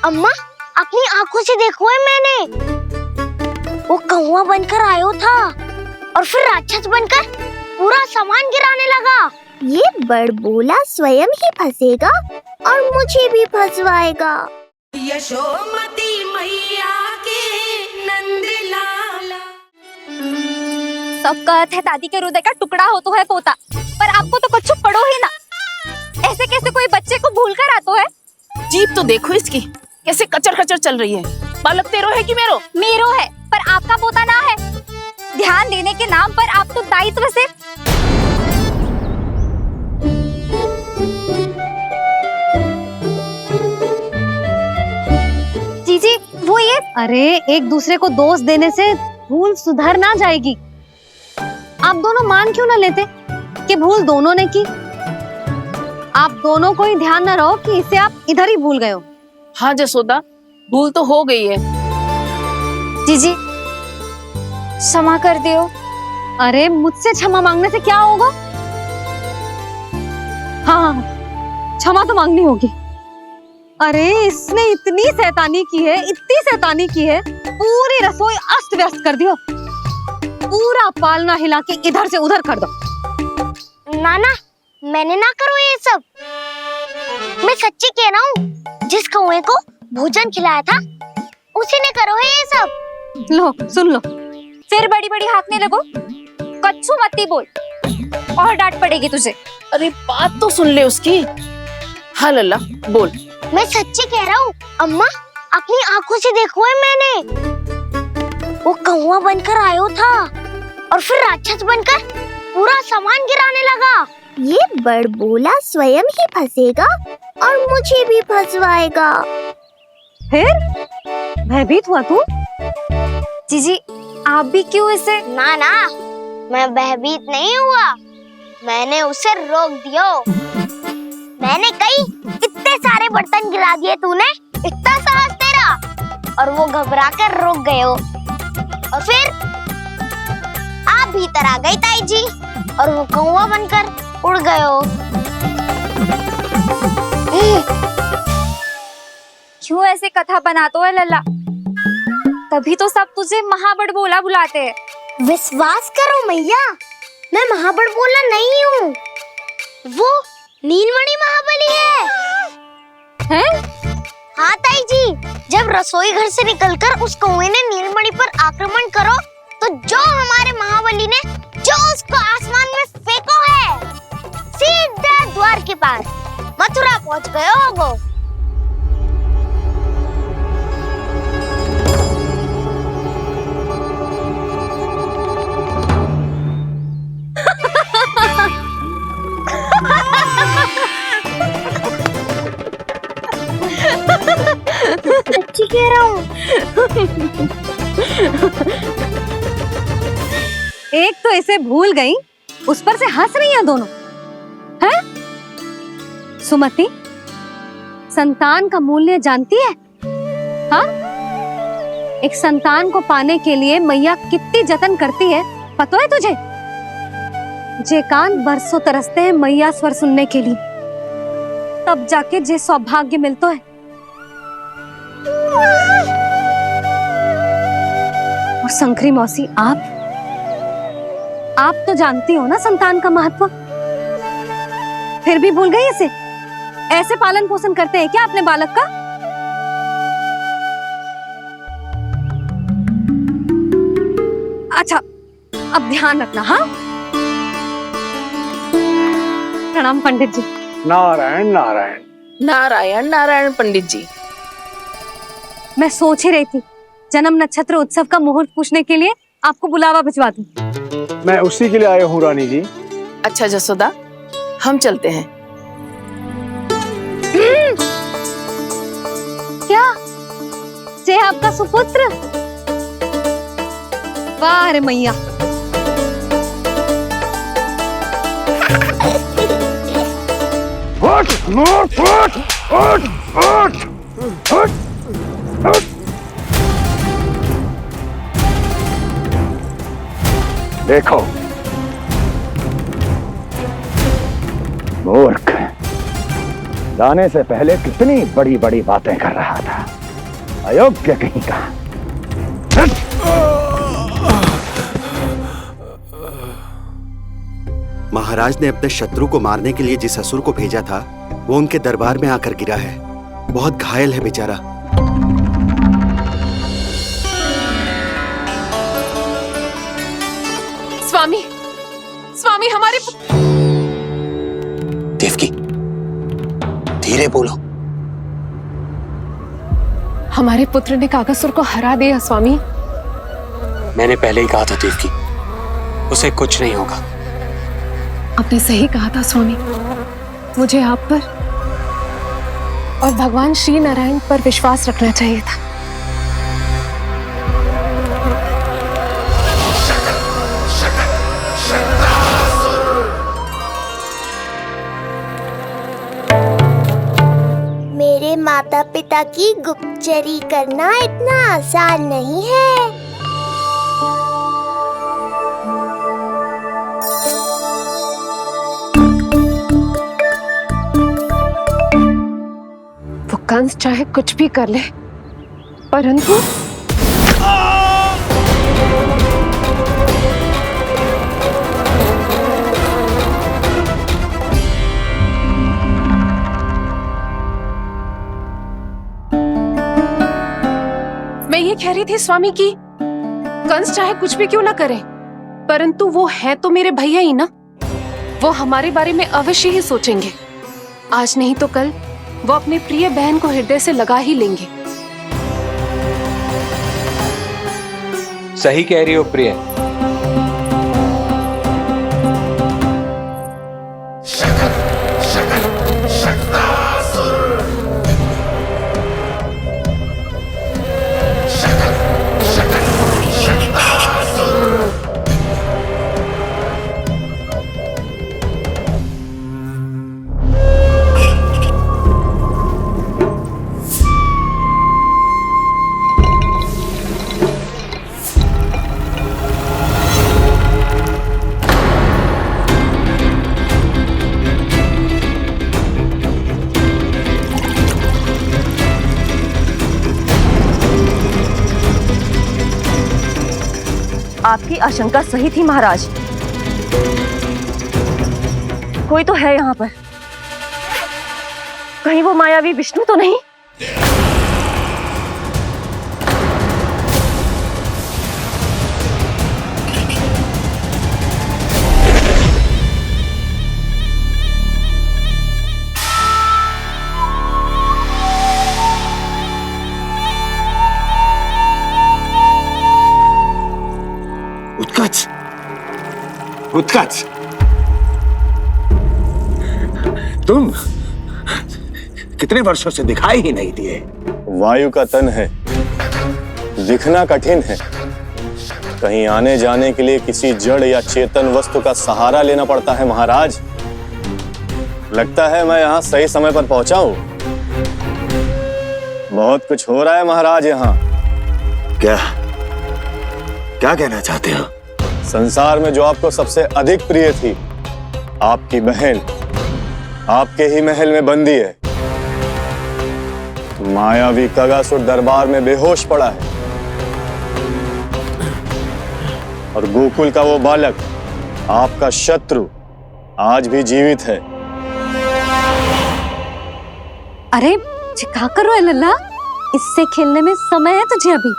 अम्मा अपनी आंखों से देखो है मैंने, वो कौवा बनकर आयो था और फिर राक्षस बनकर पूरा सामान गिराने लगा। ये बड़बोला स्वयं ही फंसेगा और मुझे भी फंसवाएगा। यशोमती मैया के नंद लाला। सब कहत है दादी के हृदय का टुकड़ा हो तो है पोता, पर आपको तो कुछ पढ़ो ही ना। ऐसे कैसे कोई बच्चे को भूल कर आतो है? जीभ तो देखो इसकी, कैसे कचर कचर चल रही है। बालक तेरो है कि मेरो? मेरो है, पर आपका पोता ना है। ध्यान देने के नाम पर आप तो दायित्व से जीजी वो ये। अरे एक दूसरे को दोष देने से भूल सुधर ना जाएगी। आप दोनों मान क्यों ना लेते कि भूल दोनों ने की? आप दोनों को ही ध्यान न रहो कि इसे आप इधर ही भूल गए हो। हाँ जसोदा, भूल तो हो गई है। जीजी क्षमा कर दियो। अरे मुझसे क्षमा मांगने से क्या होगा? हाँ क्षमा तो मांगनी होगी। अरे इसने इतनी शैतानी की है, इतनी शैतानी की है, पूरी रसोई अस्त व्यस्त कर दियो। पूरा पालना हिला के इधर से उधर कर दो। नाना मैंने ना करो ये सब, मैं सच्ची कह रहा हूँ। जिस कौवे को भोजन खिलाया था उसी ने करो है ये सब। लो सुन लो। फिर बड़ी बड़ी हाकने लगो। कच्छू मत्ती बोल और डांट पड़ेगी तुझे। अरे बात तो सुन ले उसकी। हाँ लल्ला बोल। मैं सच्ची कह रहा हूँ अम्मा, अपनी आंखों से देखो है मैंने, वो कौवा बनकर आयो था और फिर राक्षस बनकर पूरा सामान गिराने लगा। ये बड़बोला स्वयं ही फंसेगा और मुझे भी फंसवाएगा। फिर भयभीत हुआ तू? जीजी आप भी क्यों इसे? ना ना मैं भयभीत नहीं हुआ, मैंने उसे रोक दिया। मैंने कही इतने सारे बर्तन गिरा दिए तूने, इतना साहस तेरा, और वो घबरा कर रुक गए हो। और फिर आप भीतर आ गई ताई जी और वो कौवा बनकर उड़ गए हो। क्यों ऐसे कथा बनाते हो लल्ला? तभी तो सब तुझे महाबड़बोला बुलाते हैं। विश्वास करो मैया, मैं महाबड़बोला नहीं हूँ, वो नीलमणि महाबली है। हैं? हाँ ताई जी, जब रसोई घर से निकलकर उस कौवे ने नीलमणि पर आक्रमण करो तो जो हमारे महाबली ने जो उसको आसमान में फेंको है, सीधा द्वार के पास मथुरा पहुंच गए होगो। सच्ची कह रहा हूँ। एक तो इसे भूल गई, उस पर से हंस रही हैं दोनों। हैं? सुमति, संतान का मूल्य जानती है? हाँ? एक संतान को पाने के लिए मैया कितनी जतन करती है, पता है तुझे? जे कान बरसों तरसते हैं मैया स्वर सुनने के लिए, तब जाके जे सौभाग्य मिलता है। और शंकरी मौसी, आप तो जानती हो ना संतान का महत्व, फिर भी भूल गई इसे? ऐसे पालन पोषण करते हैं क्या अपने बालक का? अच्छा अब ध्यान रखना। हाँ प्रणाम पंडित जी। नारायण नारायण। नारायण नारायण पंडित जी। मैं सोच ही रही थी जन्म नक्षत्र उत्सव का मुहूर्त पूछने के लिए आपको बुलावा भिजवा दूं। मैं उसी के लिए आया हूँ रानी जी। अच्छा जसोदा, हम चलते हैं। क्या जे आपका सुपुत्र? वाह रे मैया। उठ, उठ, उठ, उठ, उठ, उठ, उठ। देखो मूर्ख, लाने से पहले कितनी बड़ी बड़ी बातें कर रहा था, अयोग्य कहीं का। महाराज ने अपने शत्रु को मारने के लिए जिस असुर को भेजा था वो उनके दरबार में आकर गिरा है। बहुत घायल है बेचारा। स्वामी, स्वामी हमारे देवकी, धीरे बोलो। हमारे पुत्र ने काकासुर को हरा दिया स्वामी। मैंने पहले ही कहा था देवकी, उसे कुछ नहीं होगा। आपने सही कहा था स्वामी। मुझे आप पर और भगवान श्री नारायण पर विश्वास रखना चाहिए था। मेरे माता पिता की गुप्तचरी करना इतना आसान नहीं है। वो कंस चाहे कुछ भी कर ले, परंतु मैं ये कह रही थी स्वामी कि कंस चाहे कुछ भी क्यों ना करे, परंतु वो है तो मेरे भैया ही ना। वो हमारे बारे में अवश्य ही सोचेंगे। आज नहीं तो कल वो अपने प्रिय बहन को हृदय से लगा ही लेंगे। सही कह रही हो प्रिय। आपकी आशंका सही थी महाराज। कोई तो है यहाँ पर। कहीं वो मायावी विष्णु तो नहीं? उत्कच, उत्कच, तुम कितने वर्षों से दिखाई ही नहीं दिए। वायु का तन है, दिखना कठिन है। कहीं आने जाने के लिए किसी जड़ या चेतन वस्तु का सहारा लेना पड़ता है महाराज। लगता है मैं यहाँ सही समय पर पहुंचा हूं। बहुत कुछ हो रहा है महाराज यहाँ। क्या क्या कहना चाहते हो? संसार में जो आपको सबसे अधिक प्रिय थी, आपकी बहन आपके ही महल में बंदी है। मायावी काकासुर दरबार में बेहोश पड़ा है और गोकुल का वो बालक, आपका शत्रु, आज भी जीवित है। अरे क्या कर रहे हो लल्ला? इससे खेलने में समय है तुझे अभी।